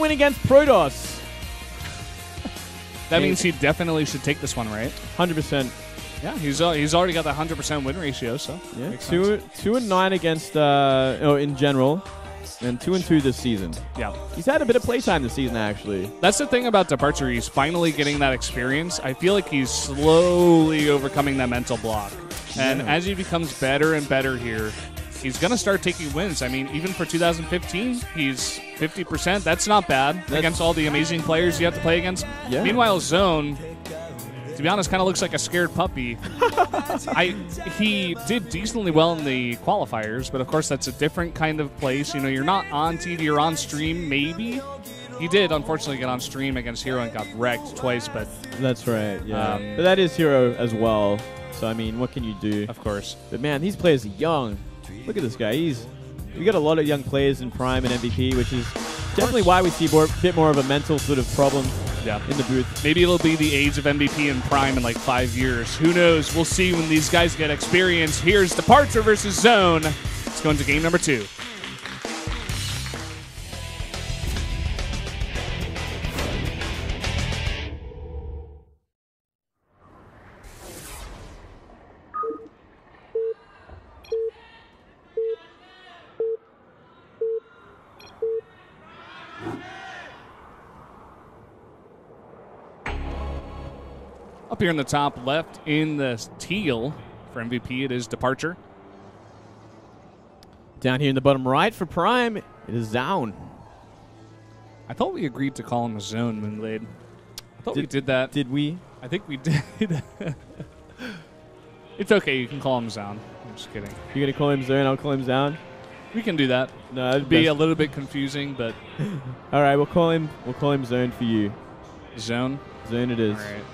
Win against Protoss. That means he definitely should take this one, right? 100%. Yeah, he's already got the 100% win ratio, so yeah. 2-9 against in general, and 2-2 this season. Yeah, he's had a bit of playtime this season actually. That's the thing about DeParture. He's finally getting that experience. I feel like he's slowly overcoming that mental block, and as he becomes better and better here, he's going to start taking wins. I mean, even for 2015, he's 50%. That's not bad against all the amazing players you have to play against. Yeah. Meanwhile, Zoun, to be honest, kind of looks like a scared puppy. He did decently well in the qualifiers, but of course that's a different kind of place. You know, you're not on TV or on stream, maybe. He did, unfortunately, get on stream against Hero and got wrecked twice, but... That's right, yeah. But that is Hero as well, so, I mean, what can you do? Of course. But, man, these players are young. Look at this guy. We got a lot of young players in Prime and MVP, which is definitely why we see a bit more of a mental sort of problem in the booth. Maybe it'll be the age of MVP and Prime in like 5 years. Who knows? We'll see when these guys get experience. Here's DeParture versus Zoun. Let's go into game number 2. Up here in the top left in the teal for MVP, it is DeParture. Down here in the bottom right for Prime, it is Zoun. I thought we agreed to call him a Zoun, Moonblade. I thought we did that. Did we? I think we did. It's okay, you can call him Zoun. I'm just kidding. You're going to call him Zoun, I'll call him Zoun? We can do that. No, it'd be a little bit confusing, but... All right, we'll call him Zoun for you. Zoun? Zoun it is. All right.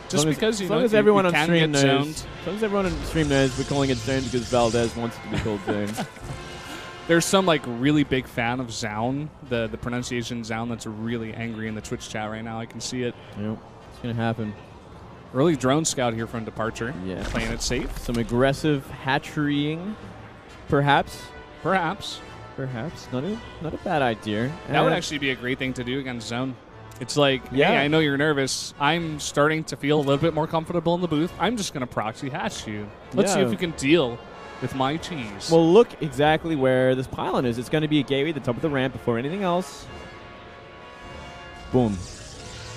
Just because, as long as everyone on stream knows, as long as everyone on stream knows we're calling it Zoun because Valdez wants it to be called Zoun. There's some like really big fan of Zoun, the pronunciation Zoun, that's really angry in the Twitch chat right now. I can see it. Yep, it's gonna happen. Early drone scout here from DeParture. Yeah, playing it safe. Some aggressive hatcherying, perhaps. Perhaps. Not a bad idea. That would actually be a great thing to do against Zoun. It's like, hey, I know you're nervous. I'm starting to feel a little bit more comfortable in the booth. I'm just going to proxy hatch you. Let's see if you can deal with my cheese. Well, look exactly where this pylon is. It's going to be a gateway at the top of the ramp before anything else. Boom.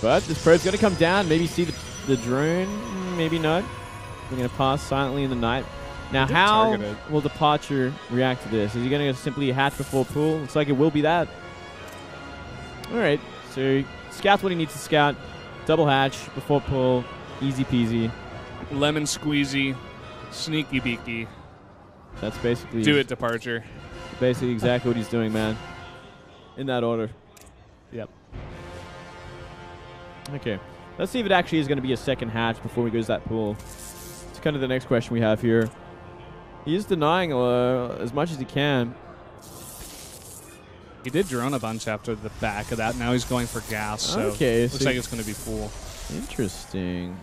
But this probe's going to come down, maybe see the drone, maybe not. They're going to pass silently in the night. Now, how will DeParture react to this? Is he going to simply hatch before pool? Looks like it will be that. All right, so... Scout's what he needs to scout. Double hatch before pull. Easy peasy. Lemon squeezy. Sneaky beaky. That's basically... Do it, DeParture. Basically exactly what he's doing, man. In that order. Yep. Okay. Let's see if it actually is going to be a second hatch before we go to that pool. It's kind of the next question we have here. He is denying as much as he can. He did drone a bunch after the back of that. Now he's going for gas, so looks like it's going to be full. Interesting.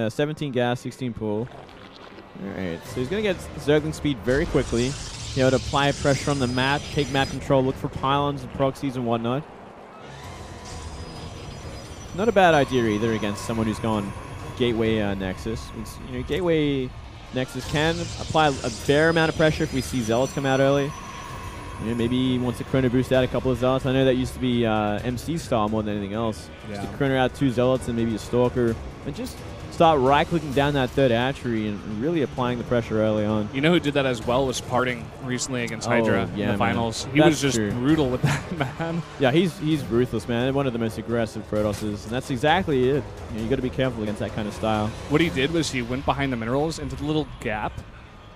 17 gas, 16 pool. All right, so he's going to get Zergling speed very quickly. Be able to apply pressure on the map, take map control, look for pylons and proxies and whatnot. Not a bad idea either against someone who's gone Gateway Nexus. It's, you know, Gateway Nexus can apply a fair amount of pressure if we see Zealots come out early. You know, maybe he wants to chrono boost out a couple of Zealots. I know that used to be MC style more than anything else. Yeah. Just to chrono out 2 Zealots and maybe a Stalker. And just start right-clicking down that third hatchery and really applying the pressure early on. You know who did that as well was Parting recently against Hydra in the finals. He was just brutal with that, man. Yeah, he's ruthless, man. One of the most aggressive Protosses. And that's exactly it. You got to be careful against that kind of style. What he did was he went behind the minerals into the little gap,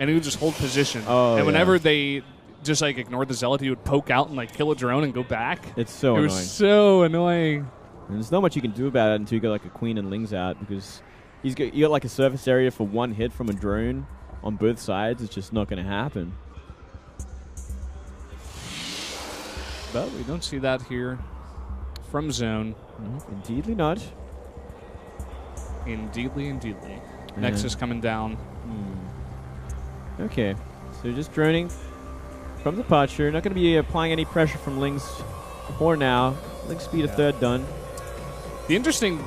and he would just hold position. And whenever they... just like ignore the Zealot, he would poke out and like kill a drone and go back. It's so annoying. It was so annoying. And there's not much you can do about it until you got like a Queen and Lings out, because you got like a surface area for one hit from a drone on both sides. It's just not going to happen. But we don't see that here from Zoun. Indeedly not. Indeedly. Nexus coming down. Okay, so just droning from DeParture. Not going to be applying any pressure from Lings 4 now. Link speed a third done. The interesting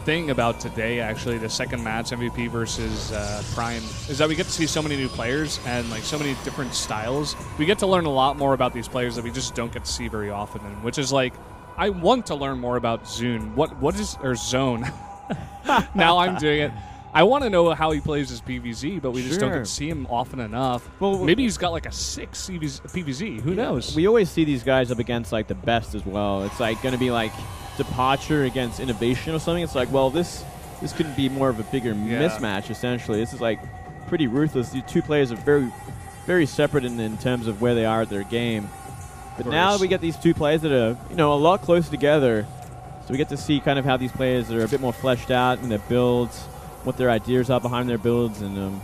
thing about today, actually, the second match, MVP versus Prime, is that we get to see so many new players and like so many different styles. We get to learn a lot more about these players that we just don't get to see very often, and which is like, I want to learn more about Zoun. Or Zoun. Now I'm doing it. I want to know how he plays his PvZ, but we just don't get to see him often enough. Well, maybe he's got like a 6 PvZ. Who knows? We always see these guys up against like the best as well. It's like going to be like DeParture against Innovation or something. It's like, well, this couldn't be more of a bigger mismatch, essentially. This is like pretty ruthless. These two players are very, very separate in terms of where they are at their game. But now we get these two players that are, a lot closer together. So we get to see kind of how these players are a bit more fleshed out in their builds, what their ideas are behind their builds, and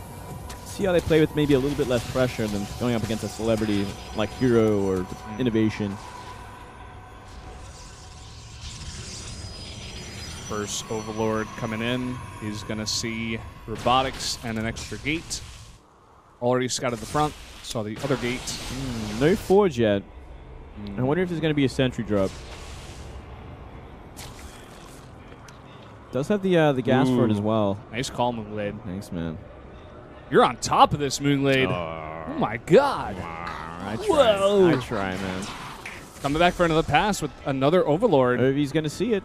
see how they play with maybe a little bit less pressure than going up against a celebrity like Hero or Innovation. First Overlord coming in. He's going to see Robotics and an extra gate. Already scouted the front. Saw the other gate. No Forge yet. I wonder if there's going to be a sentry drop. Does have the gas for it as well. Nice call, Moonglade. Thanks, man. You're on top of this, Moonglade. Oh my god. I try. Whoa. I try, man. Coming back for another pass with another Overlord. He's going to see it.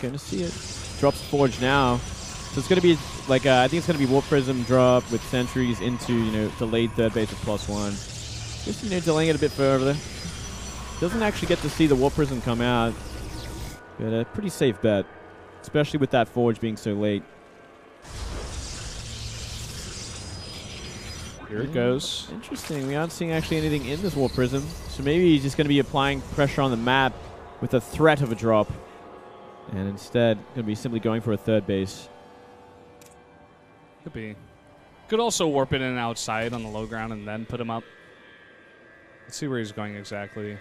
Going to see it. Drops Forge now. So it's going to be like, I think it's going to be Warp Prism drop with sentries into, delayed third base with +1. Just, delaying it a bit further. Doesn't actually get to see the Warp Prism come out. But a pretty safe bet. Especially with that Forge being so late. Here it goes. Interesting. We aren't seeing actually anything in this Warp Prism. So maybe he's just going to be applying pressure on the map with a threat of a drop. And instead, going to be simply going for a third base. Could be. Could also warp it in outside on the low ground and then put him up. Let's see where he's going exactly.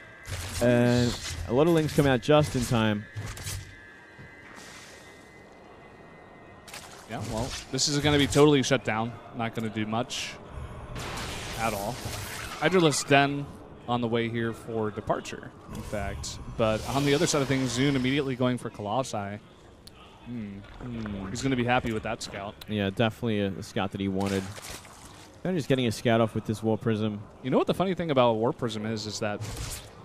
And a lot of links come out just in time. Yeah, well, this is going to be totally shut down. Not going to do much at all. Hydralisk Den on the way here for DeParture, in fact. But on the other side of things, Zoun immediately going for Colossi. He's going to be happy with that scout. Yeah, definitely a scout that he wanted. Kind of just getting a scout off with this Warp Prism. You know what the funny thing about Warp Prism is that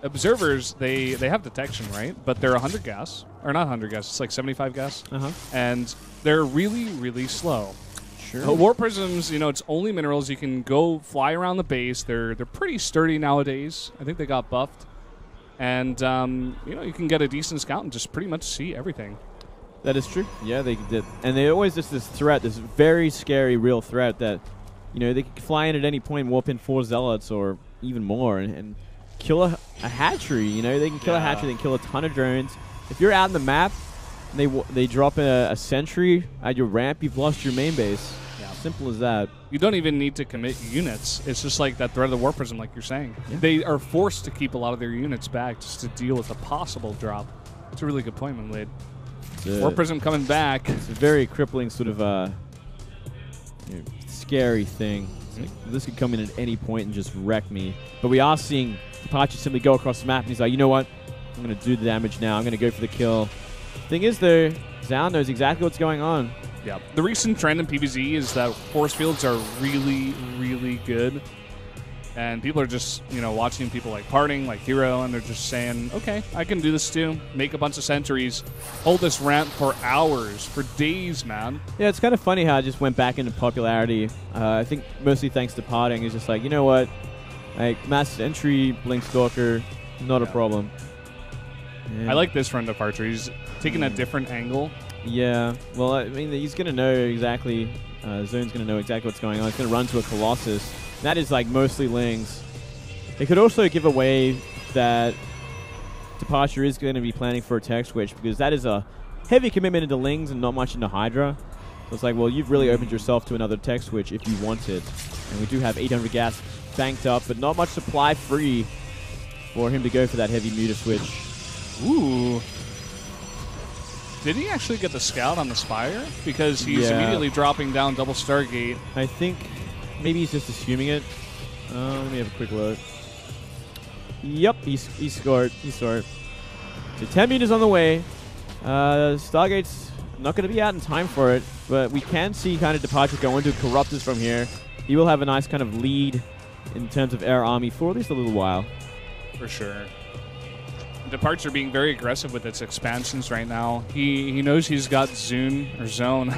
observers, they have detection, right? But they're 100 gas. Or not 100 gas, it's like 75 gas. And they're really, really slow. Sure. Warp Prisms, it's only minerals. You can go fly around the base. They're pretty sturdy nowadays. I think they got buffed. And, you can get a decent scout and just pretty much see everything. That is true. Yeah, they did. And they always just this threat, this very scary real threat that, they can fly in at any point, warp in 4 Zealots or even more and kill a hatchery. They can kill a hatchery, they can kill a ton of drones. If you're out in the map and they drop a sentry at your ramp, you've lost your main base. Yeah. Simple as that. You don't even need to commit units. It's just like that threat of the Warp Prism, like you're saying. Yeah. They are forced to keep a lot of their units back just to deal with a possible drop. It's a really good point, Moonglade. Warp Prism coming back. It's a very crippling sort of scary thing. Like, this could come in at any point and just wreck me. But we are seeing DeParture simply go across the map, and he's like, you know what? I'm going to do the damage now. I'm going to go for the kill. Thing is, though, Zoun knows exactly what's going on. Yeah. The recent trend in PvZ is that force fields are really, really good. And people are just, watching people like Parting, like Hero, and they're just saying, okay, I can do this too. Make a bunch of sentries. Hold this ramp for hours, for days, man. Yeah, it's kind of funny how it just went back into popularity. I think mostly thanks to Parting. It's just like, you know what? Like, mass entry, Blink Stalker, not a problem. Yeah. I like this from DeParture. He's taking a different angle. Yeah. Well, I mean, he's going to know exactly, Zoun's going to know exactly what's going on. He's going to run to a Colossus. That is like mostly Lings. It could also give away that DeParture is going to be planning for a tech switch because that is a heavy commitment into Lings and not much into Hydra. So it's like, well, you've really opened yourself to another tech switch if you want it. And we do have 800 gas banked up, but not much supply free for him to go for that heavy muta switch. Ooh. Did he actually get the scout on the Spire? Because he's immediately dropping down double Stargate. I think maybe he's just assuming it. Let me have a quick look. Yep, he scored. He scored. So 10 meters on the way. Stargate's not going to be out in time for it, but we can see kind of DeParture go into Corruptors from here. He will have a nice kind of lead in terms of air army for at least a little while. For sure. DeParture being very aggressive with its expansions right now. He knows he's got Zoun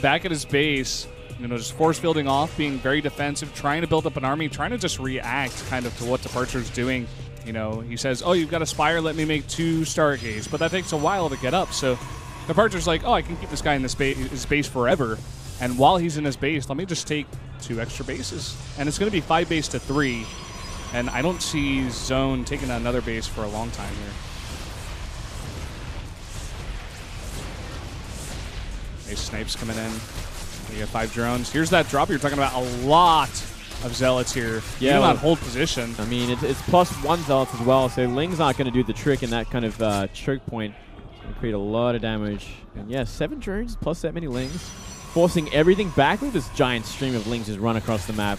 back at his base, just force fielding off, being very defensive, trying to build up an army, trying to just react kind of to what DeParture's doing. He says, oh, you've got a Spire, let me make 2 Stargates, but that takes a while to get up, so DeParture's like, oh, I can keep this guy in his base forever, and while he's in his base, let me just take 2 extra bases, and it's going to be 5 base to 3, and I don't see Zoun taking another base for a long time here. Ace Snipes coming in. You got 5 drones. Here's that drop you're talking about. A lot of Zealots here. Yeah, even on hold position. I mean, it's +1 Zealots as well, so Ling's not going to do the trick in that kind of choke point. It's going to create a lot of damage. And yeah, 7 drones plus that many Lings, forcing everything back with this giant stream of Lings just run across the map.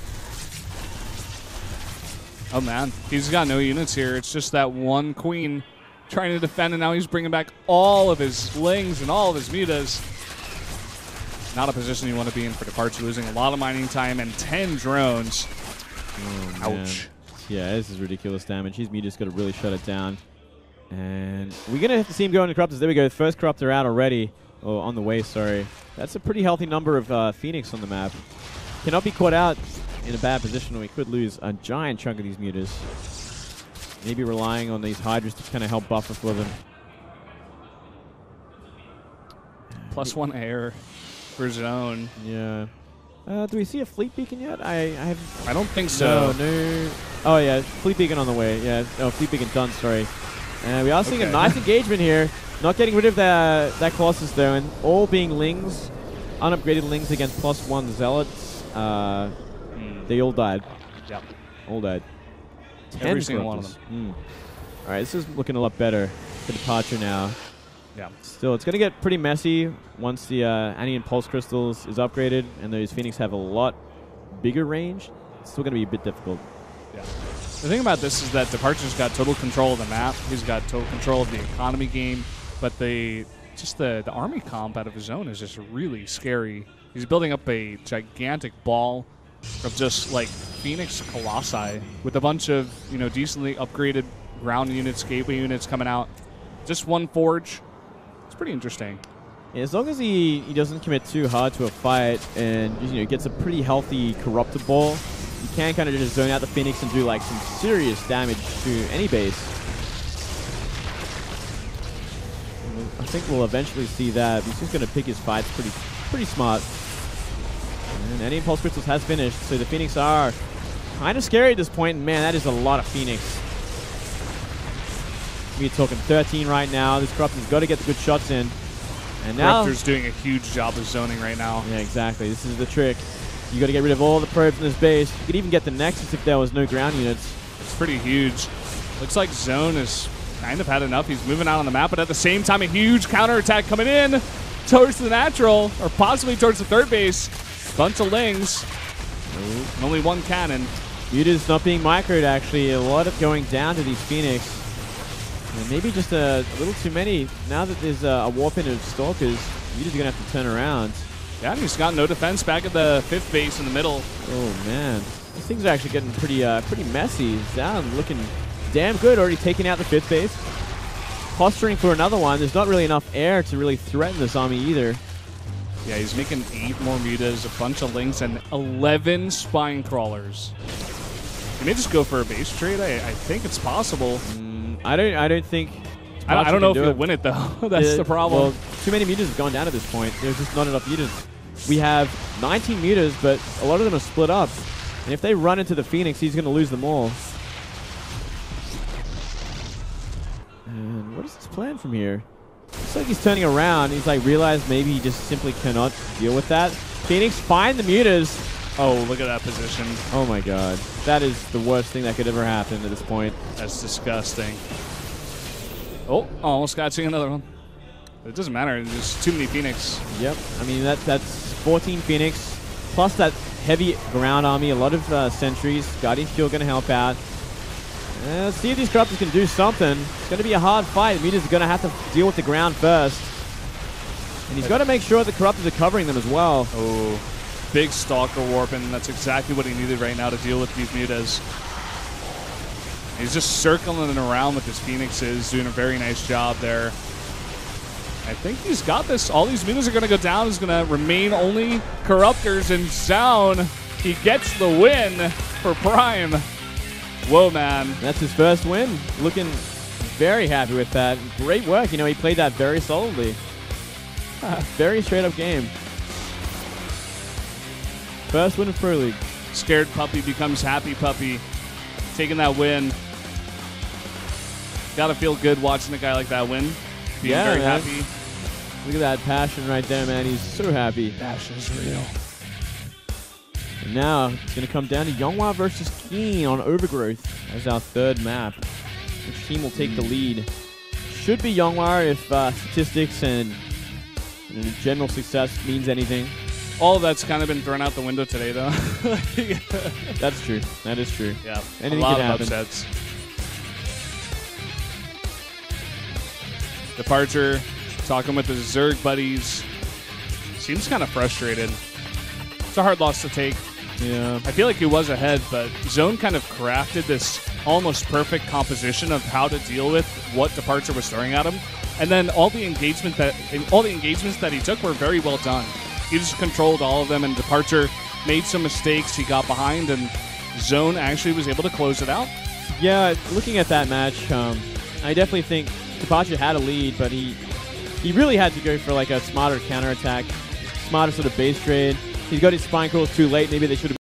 Oh man, he's got no units here. It's just that one Queen trying to defend, and now he's bringing back all of his Lings and all of his mutas. Not a position you want to be in for DeParture, losing a lot of mining time and 10 drones. Oh, ouch. Man. Yeah, this is ridiculous damage. His muta's got to really shut it down. And we're going to have to see him go into Corruptors. There we go. First Corruptor out already. Oh, on the way, sorry. That's a pretty healthy number of Phoenix on the map. Cannot be caught out in a bad position, or we could lose a giant chunk of these mutas. Maybe relying on these Hydras to kind of help buffer for them. +1 air for Zoun. Yeah. Do we see a fleet beacon yet? I don't think so. No. Oh yeah, fleet beacon on the way. Yeah. Oh, fleet beacon done. Sorry. And we are seeing a nice engagement here. Not getting rid of that Colossus though, and all being Lings, unupgraded Lings against +1 Zealots. They all died. Yep. All died. Every single one of them. All right, this is looking a lot better for DeParture now. Yeah. Still, it's going to get pretty messy once the Anion Pulse Crystals is upgraded and those Phoenix have a lot bigger range. It's still going to be a bit difficult. Yeah. The thing about this is that DeParture's got total control of the map. He's got total control of the economy game, but the army comp out of his own is just really scary. He's building up a gigantic ball of just like Phoenix Colossi with a bunch of decently upgraded ground units, gateway units coming out. Just one forge. It's pretty interesting. Yeah, as long as he doesn't commit too hard to a fight and gets a pretty healthy corruptor ball, you can kind of just zone out the Phoenix and do like some serious damage to any base. I think we'll eventually see that. He's just going to pick his fights pretty smart. And any Pulse Crystals has finished, so the Phoenix are kind of scary at this point. And man, that is a lot of Phoenix. We're talking 13 right now. This Corruptor's got to get the good shots in. And now Corruptor's doing a huge job of zoning right now. Yeah, exactly. This is the trick. You got to get rid of all the probes in this base. You could even get the Nexus if there was no ground units. It's pretty huge. Looks like Zoun has kind of had enough. He's moving out on the map, but at the same time, a huge counterattack coming in towards the natural, or possibly towards the third base. Bunch of Lings. And only one cannon. Muta's not being microed, actually. A lot of going down to these Phoenix. And maybe just a little too many. Now that there's a warp in of Stalkers, Muta's going to have to turn around. Yeah, and he's got no defense back at the 5th base in the middle. Oh, man. These things are actually getting pretty messy. Zoun looking damn good, already taking out the 5th base. Posturing for another one. There's not really enough air to really threaten this army either. Yeah, he's making 8 more mutas, a bunch of Lings, and 11 spine crawlers. He may just go for a base trade. I think it's possible. I don't think. I don't know if he'll win it though. That's the problem. Well, too many mutas have gone down at this point. There's just not enough mutas. We have 19 mutas, but a lot of them are split up. And if they run into the Phoenix, he's going to lose them all. And what is his plan from here? Looks like he's turning around. He's like realized maybe he just simply cannot deal with that. Phoenix, find the mutas. Oh, look at that position. Oh my god. That is the worst thing that could ever happen at this point. That's disgusting. Oh, almost got to another one. It doesn't matter. There's too many Phoenix. Yep. I mean, that's 14 Phoenix, plus that heavy ground army, a lot of sentries. Guardian Shield going to help out. Let's see if these Corruptors can do something. It's going to be a hard fight. Meta's going to have to deal with the ground first. And he's got to make sure the Corruptors are covering them as well. Oh, big Stalker Warp, and that's exactly what he needed right now to deal with these Mutas. He's just circling around with his Phoenixes, doing a very nice job there. I think he's got this. All these Mutas are going to go down. It's going to remain only Corruptors, and Zoun, he gets the win for Prime. Whoa, man. That's his first win. Looking very happy with that. Great work. You know, he played that very solidly. Very straight-up game. First win of Pro League. Scared Puppy becomes Happy Puppy. Taking that win. Gotta feel good watching a guy like that win. Being very happy. Look at that passion right there, man. He's so happy. Passion is real. And now it's going to come down to Younghwa versus Keen on Overgrowth as our third map. Which team will take the lead? Should be Younghwa if statistics and general success means anything. All of that's kind of been thrown out the window today, though. That's true. That is true. Yeah, anything a lot can of happen. upsets. DeParture talking with his Zerg buddies. Seems kind of frustrated. It's a hard loss to take. Yeah. I feel like he was ahead, but Zoun kind of crafted this almost perfect composition of how to deal with what DeParture was throwing at him. And then all the engagements that he took were very well done. He just controlled all of them, and DeParture made some mistakes. He got behind, and Zoun actually was able to close it out. Yeah, looking at that match, I definitely think DeParture had a lead, but he really had to go for like a smarter counterattack, smarter sort of base trade. He's got his spine calls too late. Maybe they should have